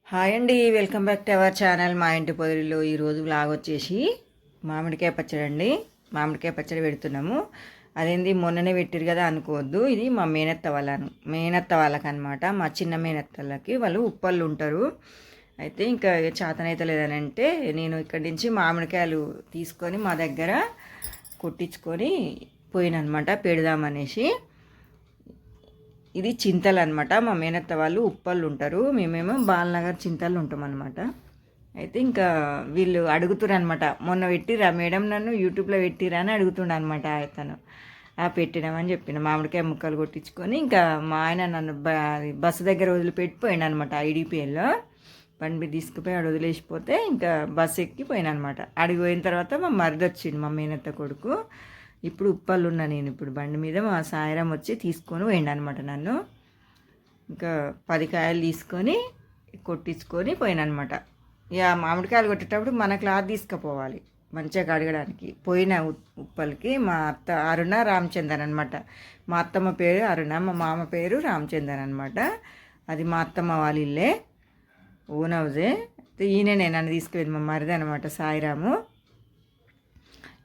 Hi అండి, welcome back to our channel. మా ఇంటి పొదరిలో ఈరోజు వ్లాగ్ వచ్చేసి మామిడికాయ పచ్చడి అండి. మామిడికాయ పచ్చడి పెడుతున్నాము. అదేంది మొన్ననే పెట్టిరు కదా అనుకోవద్దు. ఇది మా మేనత్త వాళ్ళకనమాట. మా చిన్న మేనత్తలకి వాళ్ళు ఉప్పళ్ళు ఉంటారు. అయితే ఇంకా చేతనైతే లేదని అంటే నేను ఇక్కడి నుంచి మామిడికాయలు తీసుకొని మా దగ్గర కొట్టించుకొని పోయిననమాట పెడదామనేసి. ఇది చింతలు అనమాట. మా మేనత్త వాళ్ళు ఉప్పళ్ళు ఉంటారు, మేమేమో బాలనగర్ చింతలు ఉంటాం అనమాట. అయితే ఇంకా వీళ్ళు అడుగుతురు అనమాట, మొన్న పెట్టిరా మేడం నన్ను యూట్యూబ్లో పెట్టిరా అని అడుగుతుండ అనమాట. అతను పెట్టినామని చెప్పిన. మామిడికాయ ముక్కలు కొట్టించుకొని ఇంకా మా ఆయన నన్ను బస్సు దగ్గర వదిలిపెట్టిపోయాడు అనమాట. ఐడిపిఎల్లో బండి తీసుకుపోయి ఆడు వదిలేసిపోతే ఇంకా బస్సు ఎక్కిపోయాను అనమాట. అడిగి పోయిన తర్వాత మా మరిది వచ్చిండు, మా మేనత్త కొడుకు. ఇప్పుడు ఉప్పళ్ళు ఉన్నా నేను ఇప్పుడు బండి మీద. మా సాయిరం వచ్చి తీసుకొని పోయిండు అనమాట నన్ను. ఇంకా 10 కాయలు తీసుకొని కొట్టించుకొని పోయిననమాట. ఇక మామిడికాయలు కొట్టేటప్పుడు మన క్లాత్ తీసుకుపోవాలి మంచిగా కడగడానికి. పోయిన ఉప్పలకి మా అత్త అరుణ రామచందర్ అనమాట. మా అత్తమ్మ పేరు అరుణ, మా మామ పేరు రామచందర్ అనమాట. అది మా అత్తమ్మ వాళ్ళ ఇల్లే, ఓన్ హౌజే. ఈయననే నన్ను తీసుకుపోయింది, మా మరిది అనమాట సాయిరాము.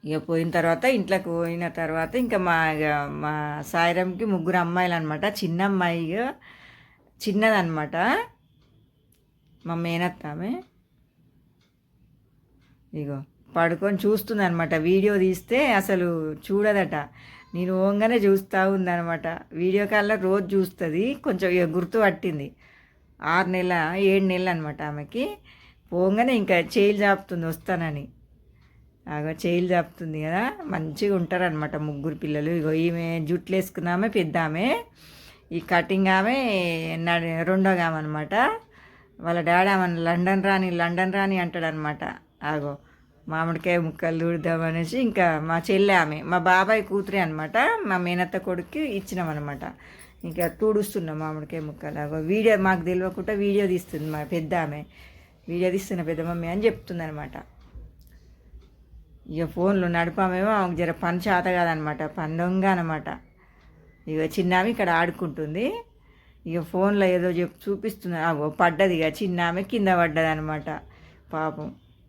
ఇక పోయిన తర్వాత ఇంట్లోకి పోయిన తర్వాత ఇంకా మా సాయిరంకి 3 అమ్మాయిలు అనమాట. చిన్న అమ్మాయి చిన్నదనమాట, మా మేనత్త ఆమె. ఇగో పడుకొని చూస్తుంది అనమాట. వీడియో తీస్తే అసలు చూడదట, నేను ఓంగానే చూస్తూ ఉందనమాట. వీడియో కాల్లో రోజు చూస్తుంది. కొంచెం ఇక గుర్తు పట్టింది. 6 నెలల 7 నెలలు అనమాట ఆమెకి. పోగానే ఇంకా చేయిలు చాపుతుంది వస్తానని. చేయిలు చాపుతుంది కదా, మంచిగా ఉంటారనమాట 3 పిల్లలు. ఇగో ఈమె జుట్లు వేసుకున్నామే పెద్ద ఆమె, ఈ కటింగ్ ఆమె రెండోగా ఆమె అనమాట. వాళ్ళ డాడీ ఆమె లండన్ రాని అంటాడనమాట. మామిడికాయ ముక్కలు దూడదామనేసి ఇంకా మా చెల్లె ఆమె మా బాబాయ్ కూతురే అనమాట. మా మేనత్త కొడుకు ఇచ్చినామన్నమాట. ఇంకా తూడుస్తున్నాం మామిడికాయ ముక్కలు. వీడియో మాకు తెలియకుండా వీడియో తీస్తుంది మా పెద్ద ఆమె. వీడియో తీస్తున్న పెద్ద మమ్మీ అని చెప్తుంది అనమాట. ఇక ఫోన్లు నడిపామేమో ఆమెకు జర పని చేత కాదనమాట, పని దొంగ అనమాట. ఇక చిన్నామె ఇక్కడ ఆడుకుంటుంది. ఇక ఫోన్లో ఏదో చూపిస్తుంది. పడ్డది. ఇక చిన్నామె కింద పడ్డది అనమాట పాపం.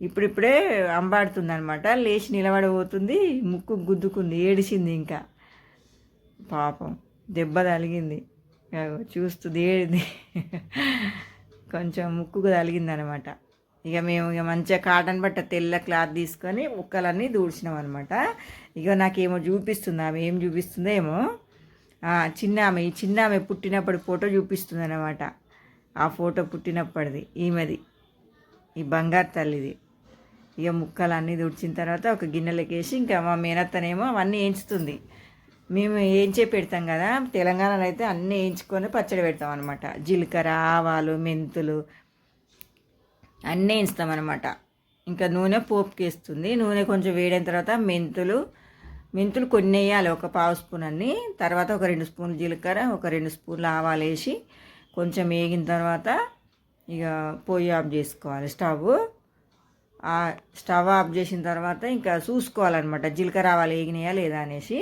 ఇప్పుడిప్పుడే అంబాడుతుంది అనమాట. లేచి నిలబడబోతుంది, ముక్కు గుద్దుకుంది, ఏడిసింది. ఇంకా పాపం దెబ్బ తగిలింది. చూస్తుంది, ఏడింది. కొంచెం ముక్కుకు తగిలింది అనమాట. ఇక మేము మంచిగా కాటన్ బట్ట తెల్ల క్లాత్ తీసుకొని ముక్కలన్నీ దూడ్చినాం అనమాట. ఇక నాకేమో చూపిస్తుంది. ఆమె ఏం చూపిస్తుందో ఏమో. ఈ చిన్న ఆమె పుట్టినప్పుడు ఫోటో చూపిస్తుంది అనమాట. ఆ ఫోటో పుట్టినప్పటిది ఈమెది, ఈ బంగారు తల్లిది. ఇక ముక్కలన్నీ దుడిచిన తర్వాత ఒక గిన్నెలోకి వేసి ఇంకా మా మేనత్తనేమో అవన్నీ వేయించుతుంది. మేము వేయించే పెడతాం కదా, తెలంగాణలో అయితే అన్నీ వేయించుకొని పచ్చడి పెడతాం అనమాట. జీలకర్ర, ఆవాలు, మెంతులు అన్నీ వేస్తామన్నమాట. ఇంకా నూనె పోపుకి వేస్తుంది. నూనె కొంచెం వేడైన తర్వాత మెంతులు కొన్ని వేయాలి, ఒక 1/2 స్పూన్ అన్ని. తర్వాత ఒక 2 స్పూన్లు జీలకర్ర, ఒక 2 స్పూన్లు ఆవాలు వేసి కొంచెం వేగిన తర్వాత ఇక పొయ్యి ఆఫ్ చేసుకోవాలి. స్టవ్ ఆఫ్ చేసిన తర్వాత ఇంకా చూసుకోవాలన్నమాట జీలకర్ర ఆవాలు వేగినాయా లేదా అనేసి.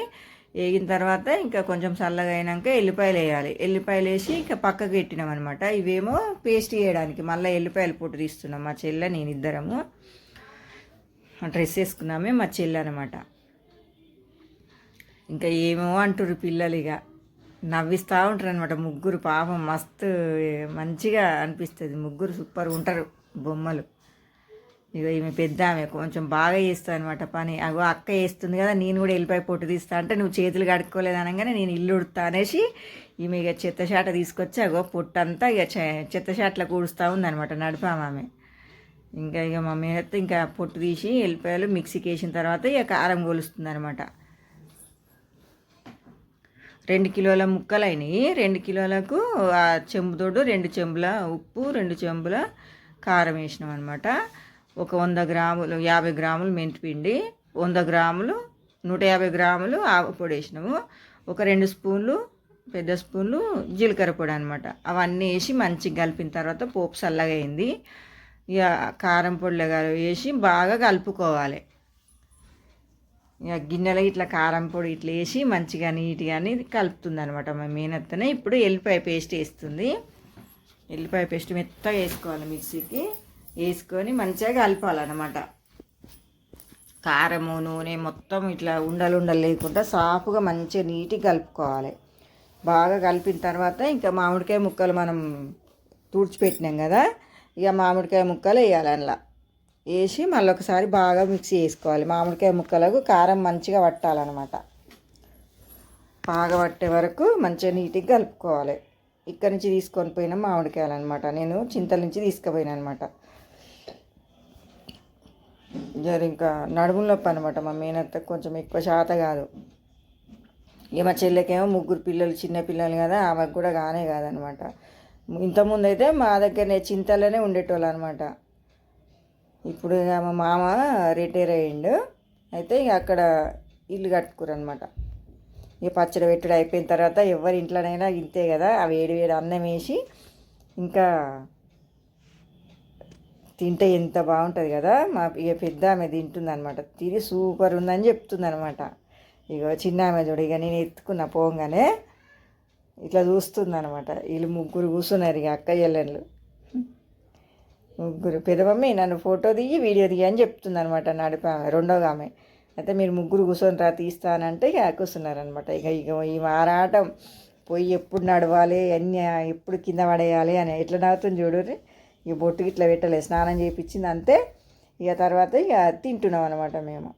వేగిన తర్వాత ఇంకా కొంచెం చల్లగా అయినాక ఎల్లిపాయలు వేయాలి. ఎల్లిపాయలు వేసి ఇంకా పక్కకు పెట్టినాం అనమాట. ఇవేమో పేస్ట్ చేయడానికి మళ్ళీ ఎల్లిపాయలు పొట్టు తీస్తున్నాం. మా చెల్లె నేను ఇద్దరము డ్రెస్ వేసుకున్నామే, మా చెల్లె అనమాట. ఇంకా ఏమో అంటారు పిల్లలు, ఇక నవ్విస్తూ ఉంటారు అనమాట. 3 పాపం మస్తు మంచిగా అనిపిస్తుంది. 3 సూపర్ ఉంటారు బొమ్మలు. ఇక ఈమె పెద్ద ఆమె కొంచెం బాగా చేస్తుంది అనమాట పని. అక్క వేస్తుంది కదా, నేను కూడా వెళ్ళిపోయి పొట్టు తీస్తా అంటే నువ్వు చేతులు కడుక్కోలేదు అనగానే నేను ఇల్లు ఉడుతా అనేసి ఈమె ఇక చెత్తశాట తీసుకొచ్చి పొట్టంతా ఇక చెత్తశాటలో కూడుస్తూ ఉందనమాట నడిపామె. ఇక మా మేనత్త ఇంకా పొట్టు తీసి వెళ్ళిపోయాలు మిక్సీకి వేసిన తర్వాత ఇక కారం కొలుస్తుంది అనమాట. 2 కిలోల ముక్కలు అయినాయి. 2 కిలోలకు ఆ చెంబుతోడు 2 చెంబుల ఉప్పు, 2 చెంబుల కారం వేసినాం అనమాట. ఒక 100 గ్రాములు 50 గ్రాములు మెంతిపిండి, 100 గ్రాములు 150 గ్రాములు ఆవపొడి వేసినాము. ఒక 2 స్పూన్లు పెద్ద స్పూన్లు జీలకర్ర పొడి అనమాట. అవన్నీ వేసి మంచిగా కలిపిన తర్వాత పోపు చల్లగా అయింది. ఇక కారం పొడిలో వేసి బాగా కలుపుకోవాలి. ఇక గిన్నెలో ఇట్లా కారం పొడి ఇట్లా వేసి మంచిగా నీట్గా కలుపుతుంది అనమాట మా మేనత్తనే. ఇప్పుడు ఎల్లిపాయ పేస్ట్ వేస్తుంది. ఎల్లిపాయ పేస్ట్ మెత్తగా వేసుకోవాలి మిక్సీకి. వేసుకొని మంచిగా కలపాలన్నమాట. కారము నూనె మొత్తం ఇట్లా ఉండలు లేకుండా సాఫ్గా మంచిగా నీట్గా కలుపుకోవాలి. బాగా కలిపిన తర్వాత ఇంకా మామిడికాయ ముక్కలు మనం తుడిచిపెట్టినాం కదా, ఇక మామిడికాయ ముక్కలు వేయాలి. అందులో వేసి మళ్ళీ ఒకసారి బాగా మిక్సీ చేసుకోవాలి. మామిడికాయ ముక్కలకు కారం మంచిగా పట్టాలన్నమాట. బాగా పట్టే వరకు మంచిగా నీట్గా కలుపుకోవాలి. ఇక్కడి నుంచి తీసుకొని పోయినా మామిడికాయలు అనమాట. నేను చింతల నుంచి తీసుకుపోయినా అనమాట. ఇంకా నడుముల నొప్పి అనమాట. మా మేనత్త కొంచెం ఎక్కువ శాత కాదు. ఇక మా చెల్లెకేమో 3 పిల్లలు, చిన్న పిల్లలు కదా, ఆమెకు కూడా కానే కాదనమాట. ఇంతకుముందు అయితే మా దగ్గరనే చింతలోనే ఉండేటోళ్ళు అనమాట. ఇప్పుడు ఇక మా మామ రిటైర్ అయ్యిండు. అయితే ఇక అక్కడ ఇల్లు కట్టుకురు అనమాట. ఇక పచ్చడి పెట్టుడు అయిపోయిన తర్వాత ఎవరి ఇంట్లోనైనా ఇంతే కదా, ఆ వేడి అన్నం వేసి ఇంకా తింటే ఎంత బాగుంటుంది కదా. మా ఇక పెద్ద ఆమె తింటుంది అనమాట. తిని సూపర్ ఉందని చెప్తుంది అనమాట. ఇక చిన్న ఆమె చూడు, ఇక నేను ఎత్తుకున్న పోగానే ఇట్లా చూస్తుంది అనమాట. వీళ్ళు 3 కూర్చున్నారు, ఇక అక్క చెల్లెళ్ళు 3. పెద్ద మమ్మీ నన్ను ఫోటో దిగి వీడియో దిగి అని చెప్తుంది అనమాట. నడిపి ఆమె రెండోగా ఆమె. అయితే మీరు 3 కూర్చొని రా తీస్తానంటే ఇక కూర్చున్నారనమాట. ఇక ఈ మారాటం పోయి ఎప్పుడు నడవాలి, అన్నీ ఎప్పుడు కింద పడేయాలి అని ఎట్లా నవ్వుతుంది చూడు. ఇక బొట్టుకి ఇట్లా పెట్టలేదు, స్నానం చేయించింది అంతే. ఇక తర్వాత ఇక తింటున్నాం అనమాట. మేము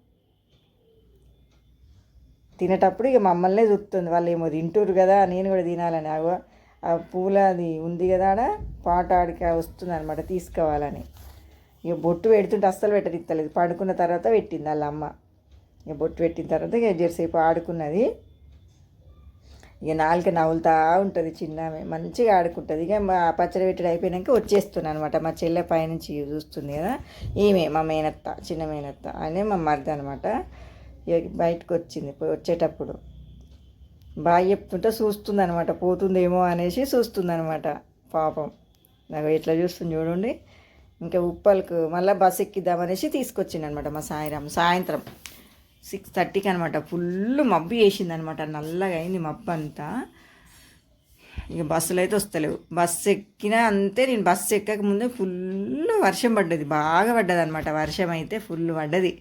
తినేటప్పుడు ఇక మమ్మల్నే చూస్తుంది. వాళ్ళు ఏమో తింటురు కదా, నేను కూడా తినాలని. అగో ఆ పూల అది ఉంది కదా ఆడ పాట, ఆడికి వస్తుంది అనమాట తీసుకోవాలని. ఇక బొట్టు పెడుతుంటే అస్సలు పెట్టదిత్తలేదు. పడుకున్న తర్వాత పెట్టింది వాళ్ళ అమ్మ. ఇక బొట్టు పెట్టిన తర్వాత ఇక జరసేపు ఆడుకున్నది. ఇక నాలుక నవ్వులుతూ ఉంటుంది చిన్నమే, మంచిగా ఆడుకుంటుంది. ఇక మా పచ్చడి పెట్టడం అయిపోయాక వచ్చేస్తున్నాను అనమాట. మా చెల్లె పైనుంచి చూస్తుంది కదా, ఈమె మా మేనత్త, చిన్న మేనత్త అనే మా మరిది అనమాట. ఇక బయటకు వచ్చింది. వచ్చేటప్పుడు బాగా చెప్తుంటే చూస్తుంది అనమాట, పోతుందేమో అనేసి చూస్తుంది అనమాట. పాపం నాకు ఇట్లా చూస్తుంది చూడండి. ఇంకా ఉప్పల్కు మళ్ళీ బస్ ఎక్కిద్దామనేసి తీసుకొచ్చింది అనమాట మా సాయంత్రం 6:30కి అనమాట. ఫుల్ మబ్బు వేసింది అనమాట, నల్లగా అయింది మబ్బు అంతా. ఇక బస్సులు అయితే వస్తలేవు. బస్సు ఎక్కినా అంతే. నేను బస్సు ఎక్కక ముందే ఫుల్ వర్షం పడ్డది, బాగా పడ్డది అనమాట. వర్షం అయితే ఫుల్ పడ్డది.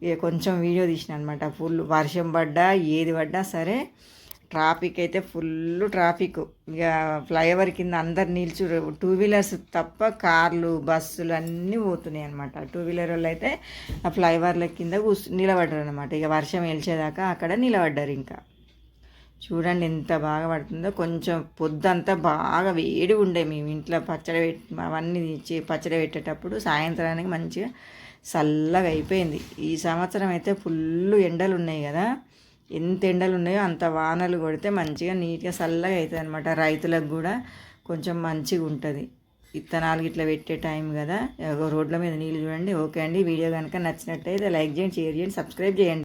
ఇక కొంచెం వీడియో తీసిన అనమాట. ఫుల్ వర్షం పడ్డా ఏది పడ్డా సరే, ట్రాఫిక్ అయితే ఫుల్ ట్రాఫిక్. ఇక ఫ్లైఓవర్ కింద అందరు నిల్చురు. 2 వీలర్స్ తప్ప కార్లు, బస్సులు అన్నీ పోతున్నాయి అనమాట. 2 వీలర్ వాళ్ళు అయితే ఆ ఫ్లైఓవర్ల కింద నిలబడ్డారు అనమాట. ఇక వర్షం వెలిచేదాకా అక్కడ నిలబడ్డారు. ఇంకా చూడండి ఎంత బాగా పడుతుందో. కొంచెం పొద్దంతా బాగా వేడి ఉండే. మేము ఇంట్లో పచ్చడి అవన్నీ పచ్చడి పెట్టేటప్పుడు సాయంత్రానికి మంచిగా చల్లగా అయిపోయింది. ఈ సంవత్సరం అయితే ఫుల్ ఎండలు ఉన్నాయి కదా, ఎంత ఎండలు ఉన్నాయో అంత వానలు కొడితే మంచిగా నీట్గా చల్లగా అవుతుంది అనమాట. రైతులకు కూడా కొంచెం మంచిగా ఉంటుంది. విత్తనాలు ఇట్లా పెట్టే టైం కదా. రోడ్ల మీద నీళ్ళు చూడండి. ఓకే అండి, వీడియో కనుక నచ్చినట్టయితే లైక్ చేయండి, షేర్ చేయండి, సబ్స్క్రైబ్ చేయండి.